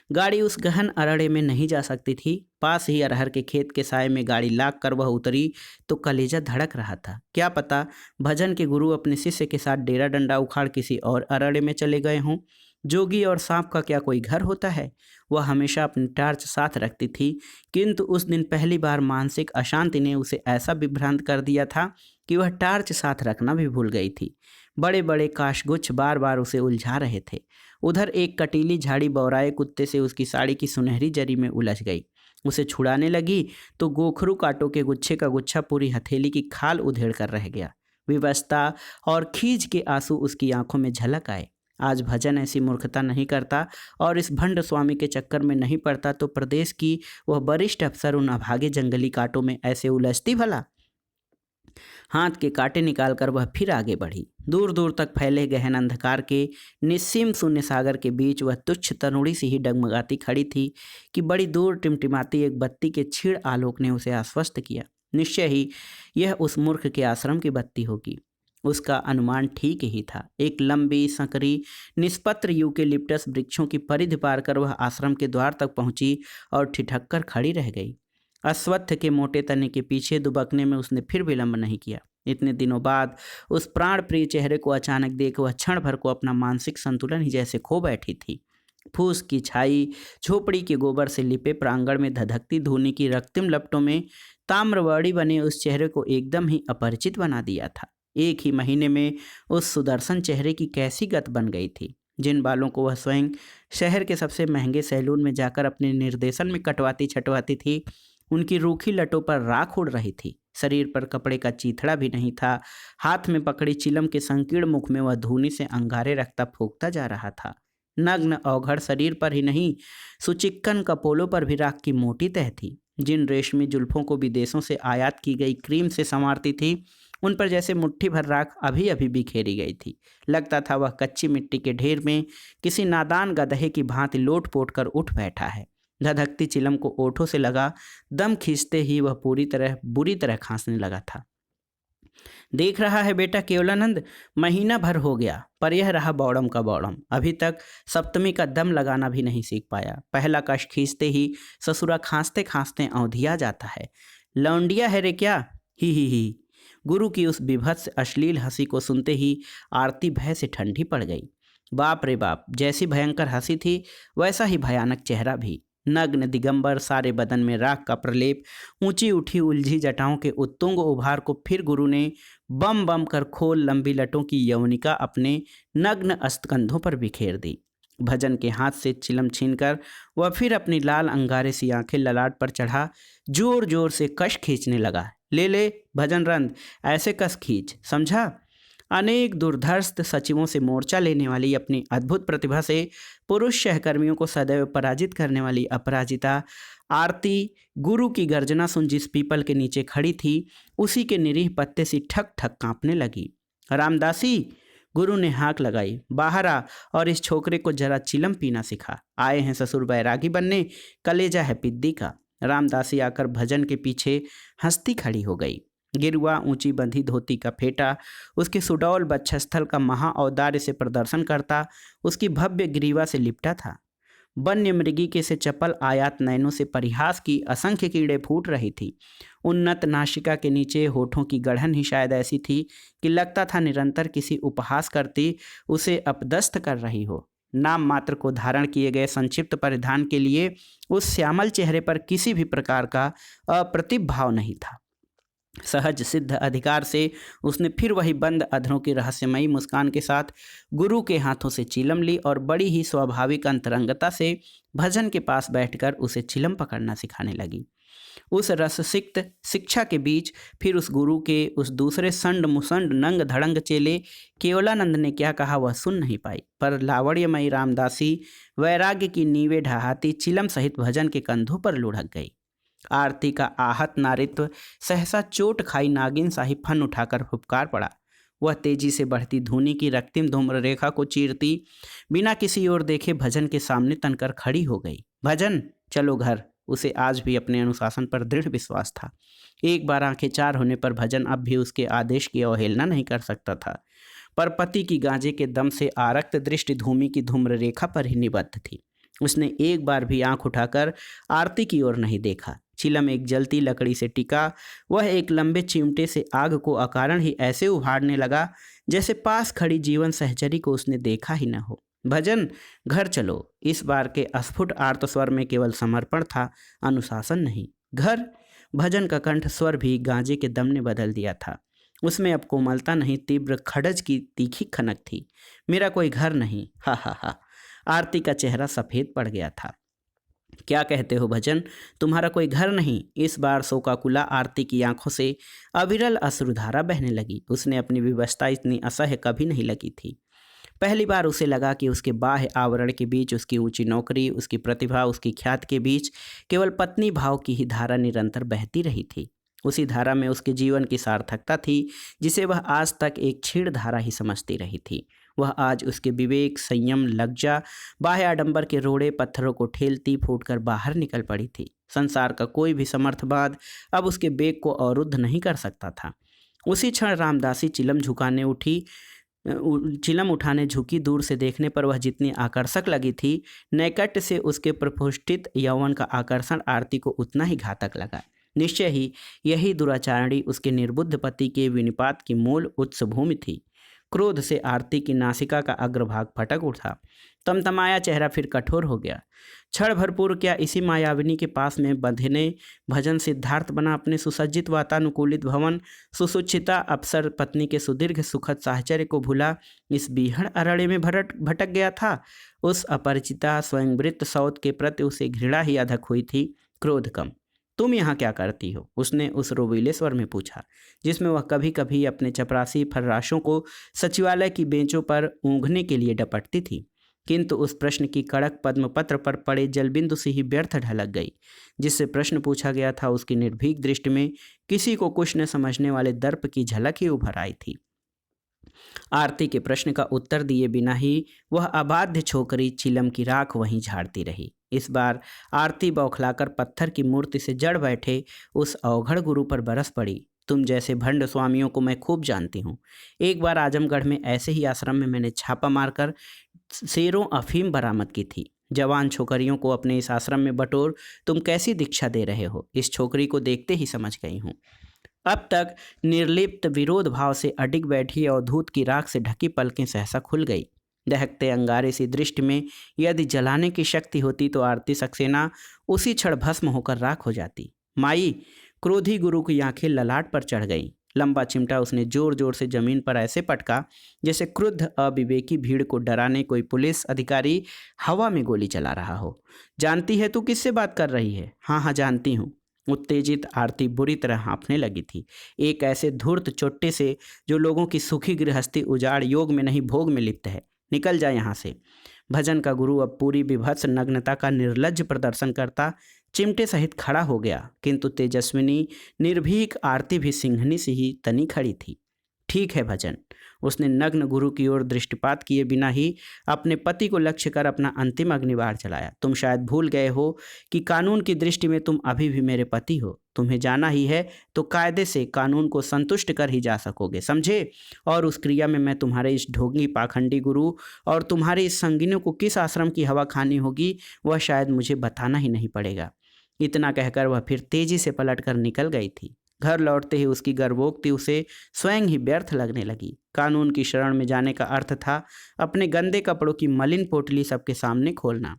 गाड़ी उस गहन अरण्य में नहीं जा सकती थी। पास ही अरहर के खेत के साए में गाड़ी लाग कर वह उतरी तो कलेजा धड़क रहा था। क्या पता भजन के गुरु अपने शिष्य के साथ डेरा डंडा उखाड़ किसी और अरण्य में चले गए हों। जोगी और सांप का क्या कोई घर होता है? वह हमेशा अपनी टार्च साथ रखती थी, किंतु उस दिन पहली बार मानसिक अशांति ने उसे ऐसा विभ्रांत कर दिया था कि वह टार्च साथ रखना भी भूल गई थी। बड़े बड़े काशगुच्छ बार बार उसे उलझा रहे थे। उधर एक कटीली झाड़ी बौराए कुत्ते से उसकी साड़ी की सुनहरी जरी में उलझ गई। उसे छुड़ाने लगी तो गोखरू कांटों के गुच्छे का गुच्छा पूरी हथेली की खाल उधेड़ कर रह गया। विवशता और खींच के आंसू उसकी आंखों में झलक आए। आज भजन ऐसी मूर्खता नहीं करता और इस भंड स्वामी के चक्कर में नहीं पड़ता तो प्रदेश की वह वरिष्ठ अफसर उन अभागे जंगली कांटों में ऐसे उलझती भला। हाथ के कांटे निकालकर वह फिर आगे बढ़ी। दूर दूर तक फैले गहन अंधकार के निस्सीम शून्य सागर के बीच वह तुच्छ तनुड़ी सी ही डगमगाती खड़ी थी कि बड़ी दूर टिमटिमाती एक बत्ती के क्षीण आलोक ने उसे आश्वस्त किया। निश्चय ही यह उस मूर्ख के आश्रम की बत्ती होगी। उसका अनुमान ठीक ही था। एक लंबी संकरी निष्पत्र यूकेलिप्टस वृक्षों की परिधि पार कर वह आश्रम के द्वार तक पहुंची और ठिठक कर खड़ी रह गई। अश्वत्थ के मोटे तने के पीछे दुबकने में उसने फिर विलंब नहीं किया। इतने दिनों बाद उस प्राण प्रिय चेहरे को अचानक देख वह क्षण भर को अपना मानसिक संतुलन ही जैसे खो बैठी थी। फूस की छाई, झोपड़ी के गोबर से लिपे प्रांगण में धधकती धूनी की रक्तिम लपटों में ताम्रवर्णी बने उस चेहरे को एकदम ही अपरिचित बना दिया था। एक ही महीने में उस सुदर्शन चेहरे की कैसी गत बन गई थी। जिन बालों को वह स्वयं शहर के सबसे महंगे सैलून में जाकर अपने निर्देशन में कटवाती छटवाती थी, उनकी रूखी लटों पर राख उड़ रही थी। शरीर पर कपड़े का चीथड़ा भी नहीं था। हाथ में पकड़ी चिलम के संकीर्ण मुख में वह धूनी से अंगारे रखता फूंकता जा रहा था। नग्न अवघड़ शरीर पर ही नहीं, सुचिक्कन कपोलों पर भी राख की मोटी तह थी। जिन रेशमी जुल्फों को विदेशों से आयात की गई क्रीम से संवारती थी, उन पर जैसे मुट्ठी भर राख अभी अभी बिखेरी गई थी। लगता था वह कच्ची मिट्टी के ढेर में किसी नादान गधे की भांति लोट पोट कर उठ बैठा है। धधकती चिलम को ओठों से लगा दम खींचते ही वह बुरी तरह खांसने लगा था। देख रहा है बेटा केवलानंद, महीना भर हो गया पर यह रहा बौड़म का बौड़म, अभी तक सप्तमी का दम लगाना भी नहीं सीख पाया। पहला कश खींचते ही ससुरा खांसते खांसते औंधिया जाता है। लौंडिया है रे क्या? ही। गुरु की उस विभत्स अश्लील हंसी को सुनते ही आरती भय से ठंडी पड़ गई। बाप रे बाप, जैसी भयंकर हंसी थी वैसा ही भयानक चेहरा भी। नग्न दिगंबर, सारे बदन में राख का प्रलेप, ऊंची उठी उलझी जटाओं के उत्तुंग उभार को फिर गुरु ने बम बम कर खोल लंबी लटों की यौनिका अपने नग्न अस्तकंधों पर बिखेर दी। भजन के हाथ से चिलम छीनकर वह फिर अपनी लाल अंगारे सी आंखें ललाट पर चढ़ा जोर जोर से कश खींचने लगा। ले भजन रंद, ऐसे कस खींच, समझा? अनेक दुर्धर्ष सचिवों से मोर्चा लेने वाली, अपनी अद्भुत प्रतिभा से पुरुष सहकर्मियों को सदैव पराजित करने वाली अपराजिता आरती गुरु की गर्जना सुन जिस पीपल के नीचे खड़ी थी, उसी के निरीह पत्ते सी ठक ठक कांपने लगी। रामदासी, गुरु ने हाक लगाई, बाहर आ और इस छोकरे को जरा चिलम पीना सिखा। आए हैं ससुर बैरागी बनने, कलेजा है पिद्दी का। रामदासी आकर भजन के पीछे हंसती खड़ी हो गई। गिरुआ ऊंची बंधी धोती का फेटा उसके सुडौल बक्षस्थल का महा औदार्य से प्रदर्शन करता उसकी भव्य ग्रीवा से लिपटा था। वन्य मृगी के से चपल आयात नयनों से परिहास की असंख्य कीड़े फूट रही थी। उन्नत नासिका के नीचे होठों की गढ़न ही शायद ऐसी थी कि लगता था निरंतर किसी उपहास करती उसे अपदस्थ कर रही हो। नाम मात्र को धारण किए गए संक्षिप्त परिधान के लिए उस श्यामल चेहरे पर किसी भी प्रकार का अप्रतिभ भाव नहीं था। सहज सिद्ध अधिकार से उसने फिर वही बंद अधरों की रहस्यमयी मुस्कान के साथ गुरु के हाथों से चिलम ली और बड़ी ही स्वाभाविक अंतरंगता से भजन के पास बैठकर उसे चिलम पकड़ना सिखाने लगी। उस रससिक्त शिक्षा के बीच फिर उस गुरु के उस दूसरे संड मुसंड नंग धड़ंग चेले केवलानंद ने क्या कहा वह सुन नहीं पाई, पर लावण्यमयी रामदासी वैराग्य की नींवें ढहाती चिलम सहित भजन के कंधों पर लुढ़क गई। आरती का आहत नारित्व सहसा चोट खाई नागिन सा ही फन उठाकर फुफकार पड़ा। वह तेजी से बढ़ती धूनी की रक्तिम धूम्र रेखा को चीरती बिना किसी ओर देखे भजन के सामने तनकर खड़ी हो गई। भजन, चलो घर। उसे आज भी अपने अनुशासन पर दृढ़ विश्वास था। एक बार आंखें चार होने पर भजन अब भी उसके आदेश की अवहेलना नहीं कर सकता था, पर पति की गांजे के दम से आरक्त दृष्टि धूमि की धूम्र रेखा पर ही निबद्ध थी। उसने एक बार भी आंख उठाकर आरती की ओर नहीं देखा। चिलम एक जलती लकड़ी से टिका। वह एक लंबे चिमटे से आग को अकारण ही ऐसे उभारने लगा जैसे पास खड़ी जीवन सहचरी को उसने देखा ही न हो। भजन, घर चलो। इस बार के अस्फुट आर्त स्वर में केवल समर्पण था, अनुशासन नहीं। घर। भजन का कंठ स्वर भी गांजे के दम ने बदल दिया था। उसमें अब कोमलता नहीं, तीव्र खड़ज की तीखी खनक थी। मेरा कोई घर नहीं। हा हा हा। आरती का चेहरा सफ़ेद पड़ गया था। क्या कहते हो भजन, तुम्हारा कोई घर नहीं? इस बार शोकाकुला आरती की आंखों से अविरल अश्रुधारा बहने लगी। उसने अपनी विवशता इतनी असह्य कभी नहीं लगी थी। पहली बार उसे लगा कि उसके बाह्य आवरण के बीच उसकी ऊंची नौकरी, उसकी प्रतिभा, उसकी ख्याति के बीच केवल पत्नी भाव की ही धारा निरंतर बहती रही थी। उसी धारा में उसके जीवन की सार्थकता थी जिसे वह आज तक एक क्षीण धारा ही समझती रही थी। वह आज उसके विवेक, संयम, लज्जा, बाह्य आडंबर के रोड़े पत्थरों को ठेलती फूटकर बाहर निकल पड़ी थी। संसार का कोई भी समर्थवाद अब उसके बेग को अवरुद्ध नहीं कर सकता था। उसी क्षण रामदासी चिलम उठाने झुकी। दूर से देखने पर वह जितनी आकर्षक लगी थी, नैकट्य से उसके प्रफुष्टित यौवन का आकर्षण आरती को उतना ही घातक लगा। निश्चय ही यही दुराचारणी उसके निर्बुद्ध पति के विनिपात की मूल उत्सभूमि थी। क्रोध से आरती की नासिका का अग्रभाग फटक उठा। तमतमाया चेहरा फिर कठोर हो गया। क्षण भरपूर क्या इसी मायाविनी के पास में बंधने भजन सिद्धार्थ बना अपने सुसज्जित वातानुकूलित भवन, सुसूचिता अप्सर पत्नी के सुदीर्घ सुखद साहचर्य को भूला इस बीहड़ अरण्य में भटक गया था। उस अपरिचिता स्वयंवृत्त सौत के प्रति उसे घृणा ही अधक हुई थी, क्रोध कम। तुम यहाँ क्या करती हो? उसने उस रोबीले स्वर में पूछा जिसमें वह कभी कभी अपने चपरासी फर्राशों को सचिवालय की बेंचों पर ऊँघने के लिए डपटती थी, किंतु उस प्रश्न की कड़क पद्मपत्र पर पड़े जलबिंदु से ही व्यर्थ ढलक गई। जिससे प्रश्न पूछा गया था उसकी निर्भीक दृष्टि में किसी को कुछ न समझने वाले दर्प की झलक ही उभर आई थी। आरती के प्रश्न का उत्तर दिए बिना ही वह अबाध्य छोकरी चिलम की राख वहीं झाड़ती रही। इस बार आरती बौखलाकर पत्थर की मूर्ति से जड़ बैठे उस अवघड़ गुरु पर बरस पड़ी। तुम जैसे भंड स्वामियों को मैं खूब जानती हूँ। एक बार आजमगढ़ में ऐसे ही आश्रम में मैंने छापा मारकर सेरों अफीम बरामद की थी। जवान छोकरियों को अपने इस आश्रम में बटोर तुम कैसी दीक्षा दे रहे हो, इस छोकरी को देखते ही समझ गई हूँ। अब तक निर्लिप्त विरोध भाव से अडिग बैठी अवधूत की राख से ढकी पलकें सहसा खुल गई। दहकते अंगारे सी दृष्टि में यदि जलाने की शक्ति होती तो आरती सक्सेना उसी क्षण भस्म होकर राख हो जाती। माई, क्रोधी गुरु की आंखें ललाट पर चढ़ गईं। लंबा चिमटा उसने जोर जोर से जमीन पर ऐसे पटका जैसे क्रुद्ध अविवेकी भीड़ को डराने कोई पुलिस अधिकारी हवा में गोली चला रहा हो। जानती है तू किससे बात कर रही है? हाँ हाँ जानती हूँ। उत्तेजित आरती बुरी तरह हाँफने लगी थी। एक ऐसे धूर्त चोट्टे से जो लोगों की सुखी गृहस्थी उजाड़ योग में नहीं भोग में लिप्त है। निकल जा यहाँ से। भजन का गुरु अब पूरी विभत्स नग्नता का निर्लज्ज प्रदर्शन करता चिमटे सहित खड़ा हो गया, किंतु तेजस्विनी निर्भीक आरती भी सिंहनी सी ही तनी खड़ी थी। ठीक है भजन। उसने नग्न गुरु की ओर दृष्टिपात किए बिना ही अपने पति को लक्ष्य कर अपना अंतिम अग्निबाण चलाया। तुम शायद भूल गए हो कि कानून की दृष्टि में तुम अभी भी मेरे पति हो। तुम्हें जाना ही है तो कायदे से कानून को संतुष्ट कर ही जा सकोगे, समझे? और उस क्रिया में मैं तुम्हारे इस ढोंगी पाखंडी गुरु और तुम्हारे इस संगिनियों को किस आश्रम की हवा खानी होगी वह शायद मुझे बताना ही नहीं पड़ेगा। इतना कहकर वह फिर तेजी से पलटकर निकल गई थी। घर लौटते ही उसकी गर्भोक्ति उसे स्वयं ही व्यर्थ लगने लगी। कानून की शरण में जाने का अर्थ था अपने गंदे कपड़ों की मलिन पोटली सबके सामने खोलना।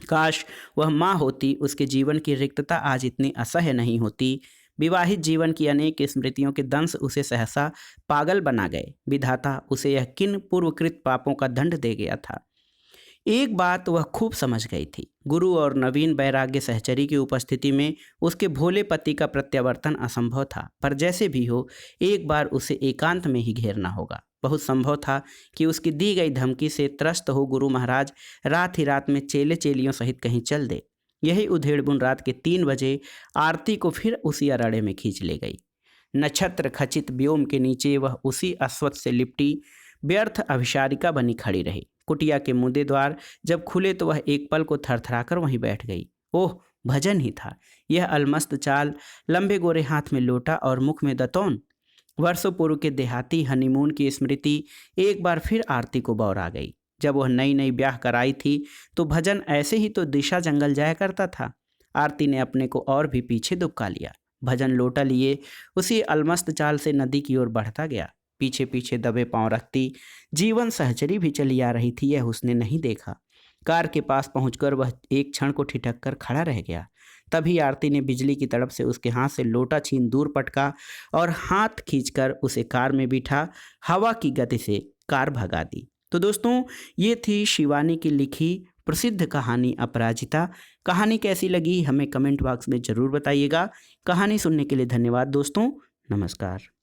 काश वह माँ होती, उसके जीवन की रिक्तता आज इतनी असह्य नहीं होती। विवाहित जीवन की अनेक स्मृतियों के दंश उसे सहसा पागल बना गए। विधाता उसे यह किन पूर्वकृत पापों का दंड दे गया था। एक बात वह खूब समझ गई थी, गुरु और नवीन वैराग्य सहचरी की उपस्थिति में उसके भोले पति का प्रत्यावर्तन असंभव था। पर जैसे भी हो, एक बार उसे एकांत में ही घेरना होगा। बहुत संभव था कि उसकी दी गई धमकी से त्रस्त हो गुरु महाराज रात ही रात में चेले चेलियों सहित कहीं चल दे। यही उधेड़बुन रात के 3 बजे आरती को फिर उसी अराड़े में खींच ले गई। नक्षत्र खचित व्योम के नीचे वह उसी अश्वत्थ से लिपटी व्यर्थ अभिसारिका बनी खड़ी रही। कुटिया के मुद्दे द्वार जब खुले तो वह एक पल को थरथराकर वहीं बैठ गई। ओह, भजन ही था यह अलमस्त चाल, लंबे गोरे हाथ में लोटा और मुख में दतौन। वर्षों पूर्व के देहाती हनीमून की स्मृति एक बार फिर आरती को बौरा गई। जब वह नई नई ब्याह कराई थी तो भजन ऐसे ही तो दिशा जंगल जाया करता था। आरती ने अपने को और भी पीछे दुबका लिया। भजन लोटा लिए उसी अलमस्त चाल से नदी की ओर बढ़ता गया। पीछे पीछे दबे पांव रखती जीवन सहचरी भी चली आ रही थी, यह उसने नहीं देखा। कार के पास पहुंचकर वह एक क्षण को ठिठक कर खड़ा रह गया। तभी आरती ने बिजली की तड़प से उसके हाथ से लोटा छीन दूर पटका और हाथ खींचकर उसे कार में बिठा हवा की गति से कार भगा दी। तो दोस्तों, ये थी शिवानी की लिखी प्रसिद्ध कहानी अपराजिता। कहानी कैसी लगी हमें कमेंट बॉक्स में ज़रूर बताइएगा। कहानी सुनने के लिए धन्यवाद दोस्तों। नमस्कार।